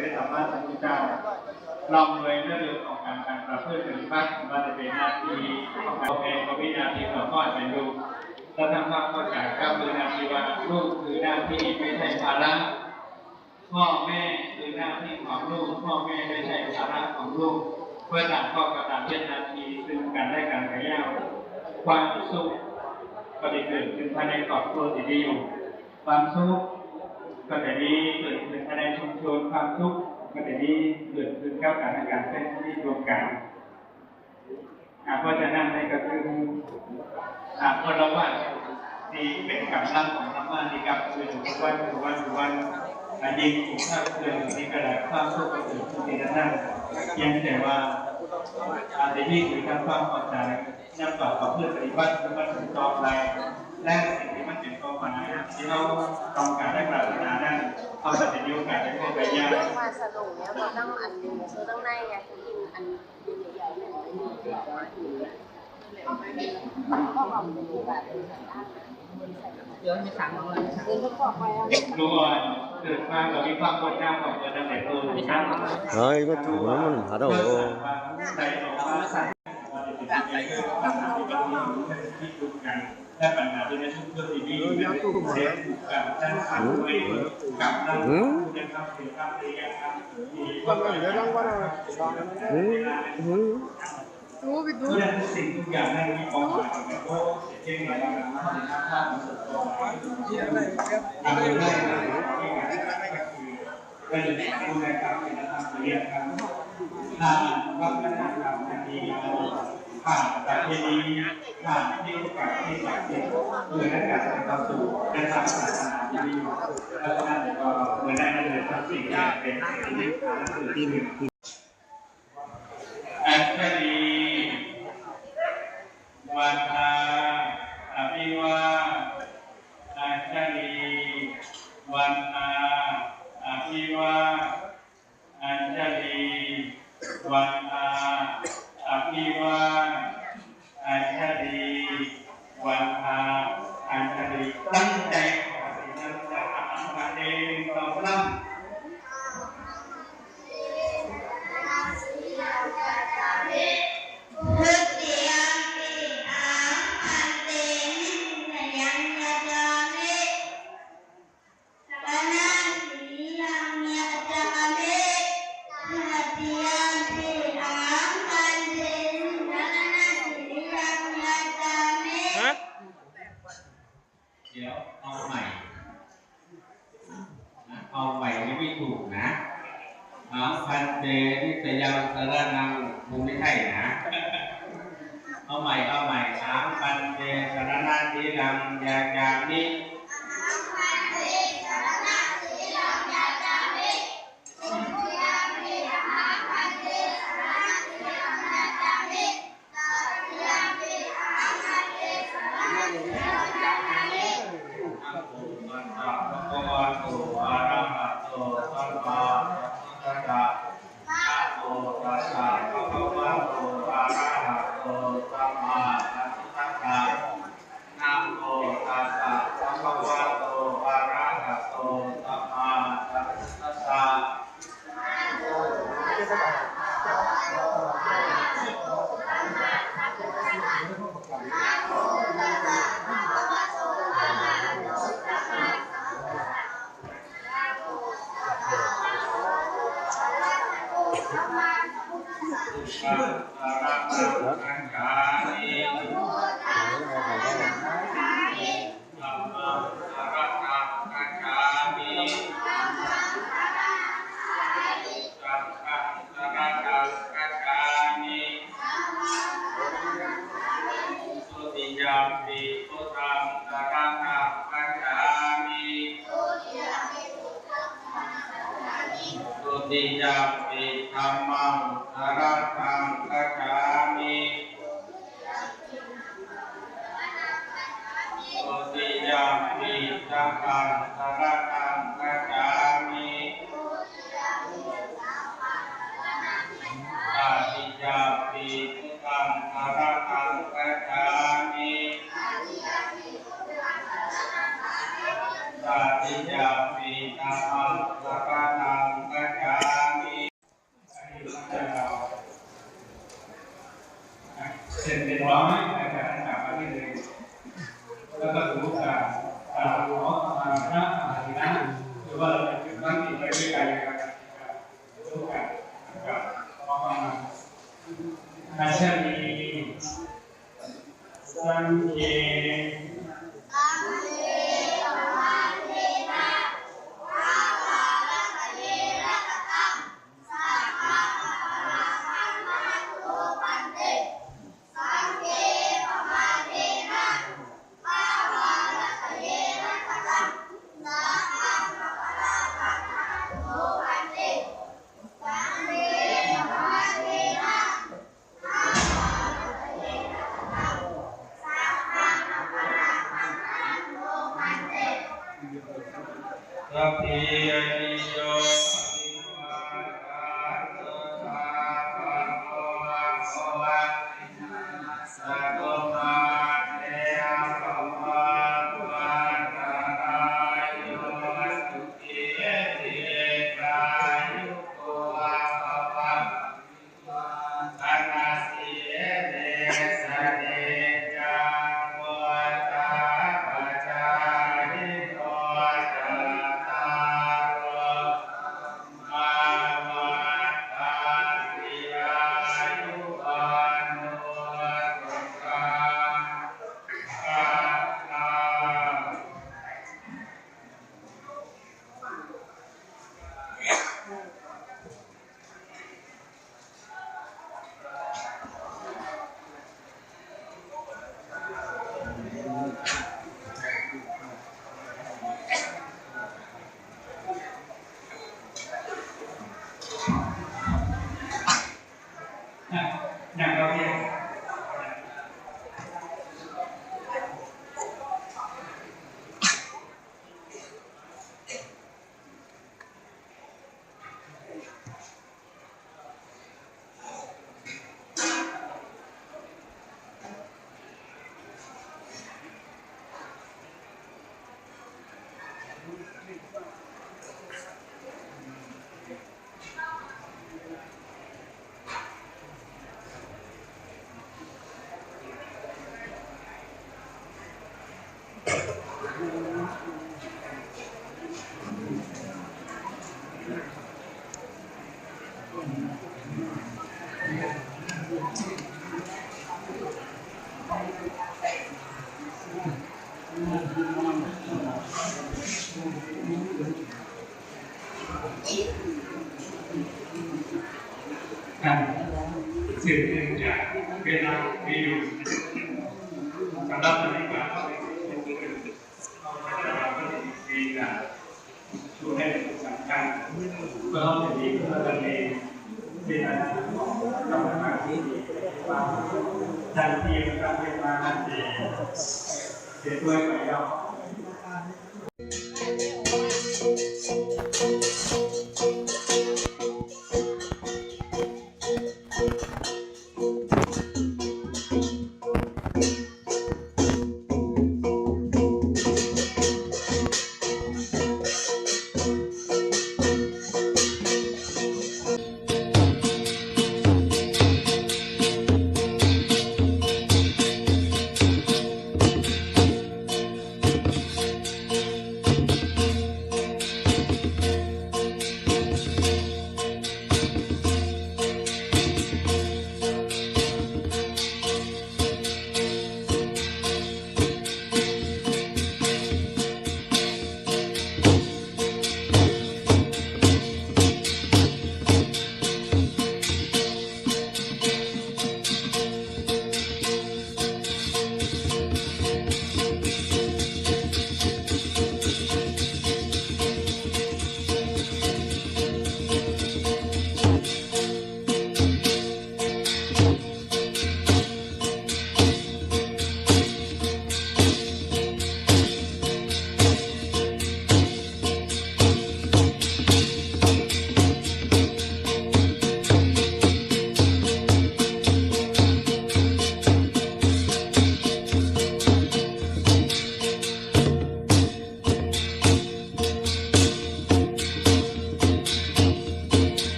ได้สามารถทำกิจการลองเลยเรื่องของการประพฤติปฏิบัติว่าจะเป็นหน้าที่ของเราเองก็วินาทีต่อข้อเป็นลูกเราทำความเข้าใจกับวินาทีว่าลูกคือหน้าที่ไม่ใช่ภาระพ่อแม่คือหน้าที่ของลูกพ่อแม่ไม่ใช่ภาระของลูกเพื่อต่างก็กระทำเป็นหน้าที่ซึ่งกันและกันระยะความสุขก็จะเกิดขึ้นภายในครอบครัวที่ดีอยู่ความสุขก็จะมีเกิดขึ้นภายในชุมชนความสุขก็จะมีเกิดขึ้นกับการในการเป็นที่รวมกันเพราะฉะนั้นในก็คือคนเราว่าที่เป็นกำลังของธรรมะที่กับคือทุกวันยิ่งถูกท่าเกินที่กระดับความสุขก็ถึงที่นั่นยังแต่ว่าอาจจะยิ่งคือการความพอใจยังต่อกับเพื่อปฏิบัติมันถึงต่อไปและสิ่งที่มันเป็นข้อปัญหาที่เราต้องการได้ปรารถนานั้นเอาแต่จะมีโอกาสได้เข้าไปยากมาสนุกเนี้ยเราต้องอันซื้อต้องในไงคือกินอันใหญ่ๆเนี่ยก็ความเป็นแบบเดี๋ยวมีสั่งมาเลยเดินก็บอกไปรู้ว่าเกิดมาเรามีความกดดันของตัวในตัวนั้น이거 그러면 알아.และปัญหาที่ในชุมชนที่มีอยู่เนี่ยเสียถูกกับท่านทำด้วยกับนั่งผู้นำเสียครับเรียนครับดูไปดูเรื่องสิ่งทุกอย่างนั้นมีความหมายของโลกเช่นอะไรนะครับภาพมันสดที่อะไรครับอะไรได้เป็นผู้ในการเป็นธรรมเรียนครับวัฒนธรรมที่ผ่านประเพณีผ่านที่กับที่ศักดิ์สิทธิ์เพื่อให้การเข้าสู่ในทางศาสนาที่ดีแล้วก็นั่นก็เหมือนได้เลยทั้งสิ่งที่เป็นสิ่งที่ผ่านสื่อที่หนึ่งอัญชลีวันทาอภิวาอัญชลีวันทาอภิวาอัญชลีวันทาอภิวาอัญชลีวันทาอัญชลีตั้งใจขอสิ่งนั้นจะทำมาเองต่อไปเดี๋ยวเอาใหม่ไม่ถูกนะพันเตนิสยังสารนังมึงไม่ใช่นะเอาใหม่พันเตสารนังทีรังยาจามิติยาปิธัมมังสารนังคัจฉามิตุติยาปิสังฆังสารนังคัจฉามิตติยาปิพุทธังสารนังคัจฉามิตติยาปิธัมมังสารนัง ใจกันร่วมกันนะครับเพราะว่าอาชนีสังเกตสัพพิยติโยวิวัตโตสาภะโตภวัตสัตโตมาเตภวันวันตรายโยสุขีติกายุโกภวะอนาสิเดสเนจังวุตาปัจจาริโตจัตตารโอมาวันตัสสิอายุวันโนสุขังภะลัง อย่างเราเนี่ยการสืบเนื่องจากเวลามีอยู่สำหรับปฏิบัติเราจะมีการช่วยให้สำคัญเพื่อเราจะดีเพื่อเราเองเป็นอะไรของกรรมฐานที่ดีว่าทันทีการเป็นมาทันทีเสียด้วยไปแล้ว